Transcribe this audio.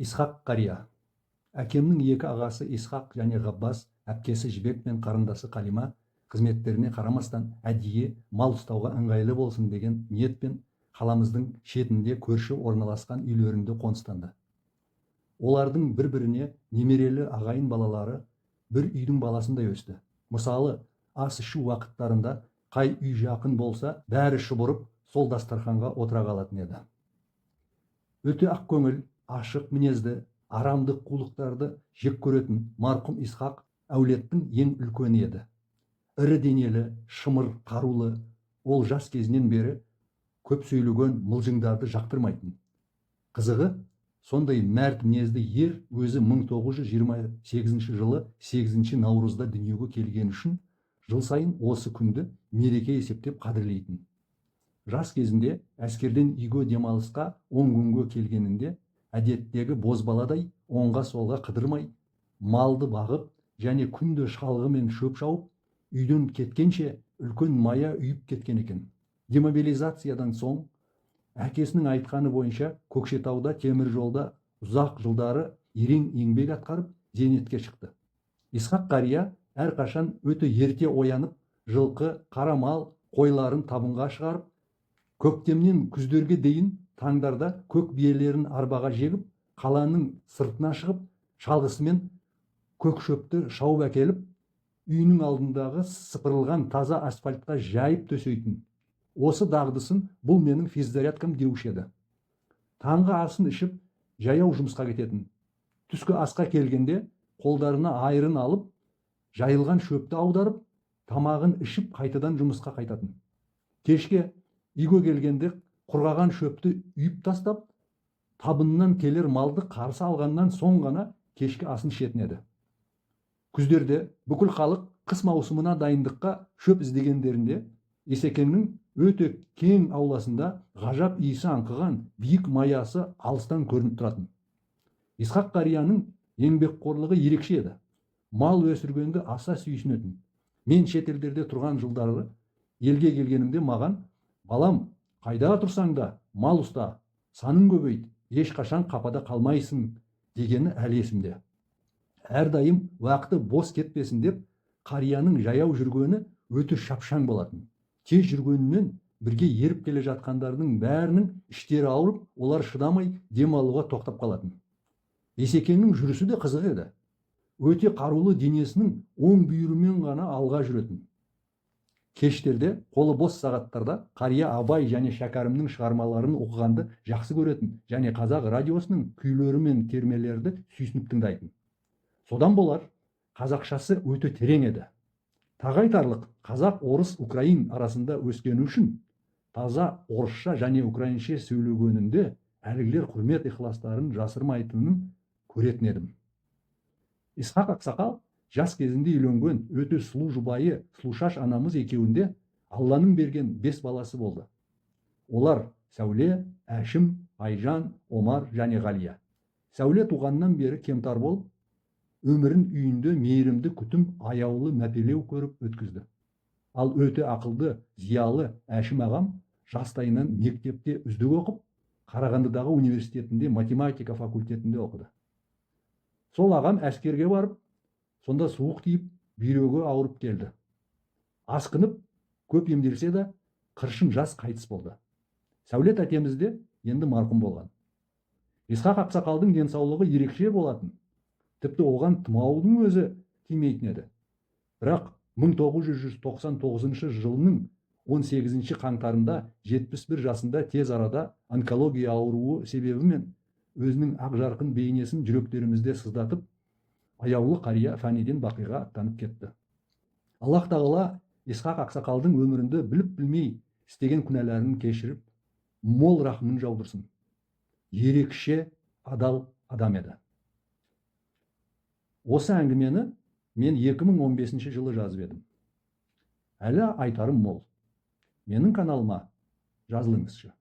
Исхақ қария. Әкемнің екі ағасы Исхақ және Ғаббас, әпкесі Жібек пен қарындасы Қалима қызметтеріне қарамастан әдейі мал ұстауға ыңғайлы болсын деген ниетпен қаламыздың шетінде көрші орналасқан үйлерінде қоныстанды. Олардың бір-біріне немерелі ағайын балалары бір үйдің баласындай өсті. Мысалы, ас ішу уақыттарында қай үй жақын болса, бәрі шұбырып сол дастарханға отыра қалатын еді. Өте ақкөңіл, ашық мінезді, арамдық қулықтарды жек көретін марқұм Исхақ әулеттің ең үлкені еді. Ірі денелі, шымыр, қарулы, ол жас кезінен бері көп сөйлеген мылжыңдарды жақтырмайтын. Қызығы, сондай мәрт мінезді ер өзі 1928 жылы 8 наурызда дүниеге келген үшін жыл сайын осы күнді мереке есептеп қадірлейтін. Жас кезінде әскерден үйге демалысқа 10 күнге келгенінде әдеттегі бозбаладай оңға солға қыдырмай, малды бағып және күнде шалғы мен шөп шауып, үйден кеткенше үлкен мая үйіп кеткен екен. Демобилизациядан соң әкесінің айтқаны бойынша Көкшетауда темір жолда ұзақ жылдары ерен еңбек атқарып зейнетке шықты. Исхақ қария әрқашан өте ерте оянып, жылқы, қара мал, қойларын табынға шығарып, көктемнен күздерге дейін таңдарда көк биелерін арбаға жегіп, қаланың сыртына шығып, шалғысымен көк шөпті шауып әкеліп, үйінің алдындағы сыпырылған таза асфальтқа жайып төсейтін. Осы дағдысын бұл менің физзарядкам деуші еді. Таңғы асын ішіп, жаяу жұмысқа кететін. Түскі асқа келгенде қолдарына айырын алып, жайылған шөпті аударып, тамағын ішіп қайтадан жұмысқа қайтатын. Кешке үйге келгенде құрғаған шөпті үйіп тастап, табыннан келер малды қарсы алғаннан соң ғана кешкі асын ішетін еді. Күздерде бүкіл халық қыс маусымына дайындыққа шөп іздегендерінде Есекеңнің өте кең ауласында ғажап иісі аңқыған биік маясы алыстан көрініп тұратын. Исхақ қарияның еңбекқорлығы ерекше еді. Мал өсіргенді аса сүйсінетін. Мен шетелдерде тұрған жылдары елге келгенімде маған: балам, қайда тұрсаң да мал ұста, санын көбейт, ешқашан қапада қалмайсың дегені әлі есімде. Әрдайым уақыты бос кетпесін деп, қарияның жаяу жүргені өте шапшаң болатын. Тез жүргенінен бірге еріп келе жатқандардың бәрінің іштері ауырып, олар шыдамай демалуға тоқтап қалатын. Есекеңнің жүрісі де қызық еді. Өте қарулы денесінің оң бүйірімен ғана алға жүретін. Кештерде, қолы бос сағаттарда қария Абай және Шәкәрімнің шығармаларын оқығанды жақсы көретін және қазақ радиосының күйлері мен термелерді сүйсініп тыңдайтын. Содан болар, қазақшасы өте терең еді. Тағы айтарлық, қазақ, орыс, украин арасында өскені үшін таза орысша және украинше сөйлегенінде әлгілер құрмет ықыластарын жасырмайтынын көретін едім. Исхақ ақсақал жас кезінде үйленген өте сұлу жұбайы Сұлушаш анамыз екеуінде Алланың берген 5 баласы болды. Олар Сәуле, Әшім, Айжан, Омар және Ғалия. Сәуле туғаннан бері кемтар болып, өмірін үйінде мейірімді күтім, аяулы мәпелеу көріп өткізді. Ал өте ақылды, зиялы Әшім ағам жастайынан мектепте үздік оқып, Қарағандыдағы университетінде математика факультетінде оқыды. Сол ағам әскерге барып, сонда суық тиіп, бүйрегі ауырып келді. Асқынып, көп емделсе де, қыршын жас қайтыс болды. Сәулет әтеміз де енді марқұм болған. Исхақ ақсақалдың денсаулығы ерекше болатын. Тіпті оған тұмаудың өзі тимейтін еді. Бірақ 1999 жылының 18 қаңтарында 71 жасында тез арада онкология ауруы себебімен өзінің ақ жарқын бейнесін жүректерімізде сыздатып, аяулы қария фәниден бақиға аттанып кетті. Аллах тағала Исхақ ақсақалдың өмірінде біліп-білмей істеген күнәларын кешіріп, мол рахмын жаудырсын. Ерекше адал адам еді. Осы әңгімені мен 2015 жылы жазып едім. Әлі айтарым мол. Менің каналыма жазылыңызшы.